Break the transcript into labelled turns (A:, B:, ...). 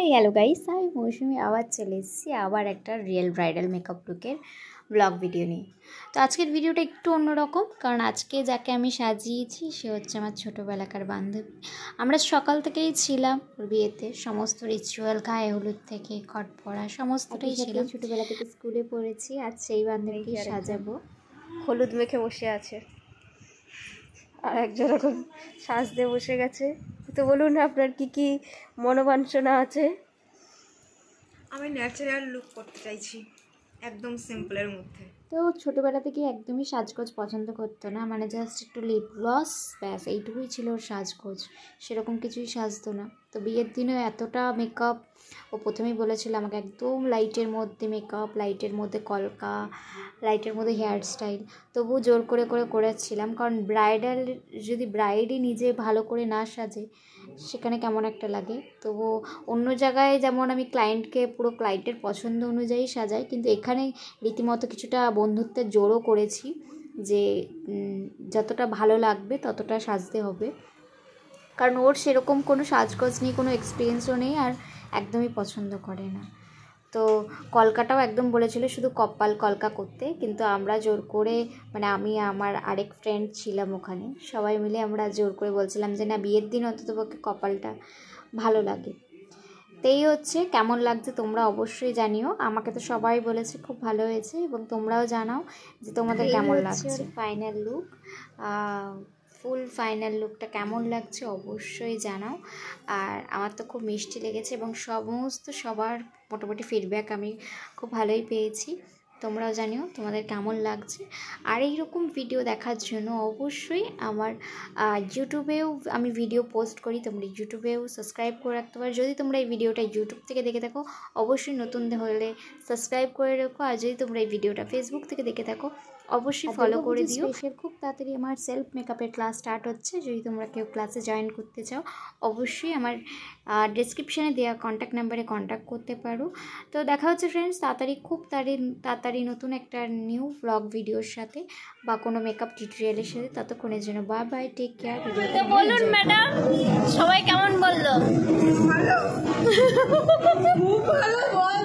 A: Hi hello guys, আমি মৌসুমি আবার চলে এসেছি আবার একটা রিয়েল ব্রাইডাল মেকআপ লুকের ব্লগ ভিডিও নিয়ে। তো আজকের ভিডিওটা একটু অন্যরকম, কারণ আজকে যাকে আমি সাজিয়েছি সে হচ্ছে আমার ছোটোবেলাকার বান্ধবী। আমরা সকাল থেকেই ছিলাম ওর বিয়েতে, সমস্ত রিচুয়াল, গায়ে হলুদ থেকে খট পড়া সমস্তটাই ছিলাম। ছোটোবেলা থেকে স্কুলে পড়েছি, আজ সেই বান্ধবীকে সাজাবো।
B: হলুদ মেখে বসে আছে আর একজন এখন সাজতে বসে গেছে। তো বলুন আপনার কি কি মনোবাঞ্ছনা আছে?
C: আমি ন্যাচারাল লুক করতে চাইছি, একদম সিম্পলের মধ্যে।
A: তো ছোটোবেলা থেকে একদমই সাজগোজ পছন্দ করতো না, মানে জাস্ট একটু লিপ গ্লস ব্যাস এইটুকুই ছিল ওর সাজগোজ, সেরকম কিছুই সাজতো না। তো বিয়ের দিনেও এতটা মেকআপ, ও প্রথমেই বলেছিল আমাকে একদম লাইটের মধ্যে মেকআপ, লাইটের মধ্যে কলকা, লাইটের মধ্যে হেয়ার স্টাইল। তবুও জোর করে করেছিলাম, কারণ ব্রাইডাল যদি ব্রাইডই নিজে ভালো করে না সাজে সেখানে কেমন একটা লাগে। তবু অন্য জায়গায় যেমন আমি ক্লায়েন্টকে পুরো ক্লায়েন্টের পছন্দ অনুযায়ী সাজাই, কিন্তু এখানে রীতিমতো কিছুটা বন্ধুত্বের জোরও করেছি যে যতটা ভালো লাগবে ততটা সাজতে হবে, কারণ ওর সেরকম কোনো সাজগোজ নেই, কোনো এক্সপিরিয়েন্সও নেই, আর একদমই পছন্দ করে না। তো কলকাটাও একদম বলেছিল শুধু কপাল কলকা করতে, কিন্তু আমরা জোর করে, মানে আমি আমার আরেক ফ্রেন্ড ছিলাম ওখানে, সবাই মিলে আমরা জোর করে বলছিলাম যে না, বিয়ের দিন অন্ততপক্ষে কপালটা ভালো লাগে। তো এই হচ্ছে, কেমন লাগছে তোমরা অবশ্যই জানিও। আমাকে তো সবাই বলেছে খুব ভালো হয়েছে, এবং তোমরাও জানাও যে তোমাদের কেমন লাগছে। ফাইনাল লুক, ফুল ফাইনাল লুকটা কেমন লাগছে অবশ্যই জানাও। আর আমার তো খুব মিষ্টি লেগেছে, এবং সবার মোটামুটি ফিডব্যাক আমি খুব ভালোই পেয়েছি। তোমরাও জানিও তোমাদের কেমন লাগছে। আর এইরকম ভিডিও দেখার জন্য অবশ্যই আমার ইউটিউবেও আমি ভিডিও পোস্ট করি, তোমরা ইউটিউবেও সাবস্ক্রাইব করে রাখতে পারো। যদি তোমরা এই ভিডিওটা ইউটিউব থেকে দেখে থাকো অবশ্যই নতুন হলে সাবস্ক্রাইব করে রাখো, আর যদি তোমরা এই ভিডিওটা ফেসবুক থেকে দেখে থাকো অবশ্যই ফলো করে দিও। খুব তাড়াতাড়ি আমার সেলফ মেকআপের ক্লাস স্টার্ট হচ্ছে, যদি তোমরা কেউ ক্লাসে জয়েন করতে চাও অবশ্যই আমার ডেসক্রিপশানে দেওয়া কন্ট্যাক্ট নাম্বারে কন্ট্যাক্ট করতে পারো। তো দেখা হচ্ছে ফ্রেন্ডস খুব তাড়াতাড়ি নতুন একটা নিউ ব্লগ ভিডিওর সাথে বা কোনো মেকআপ টিউটোরিয়ালের সাথে। ততক্ষণের জন্য বাই বাই, টেক কেয়ার।
B: তো বলুন ম্যাডাম, সবাই কেমন বললো?
C: ভালো, খুব ভালো বল।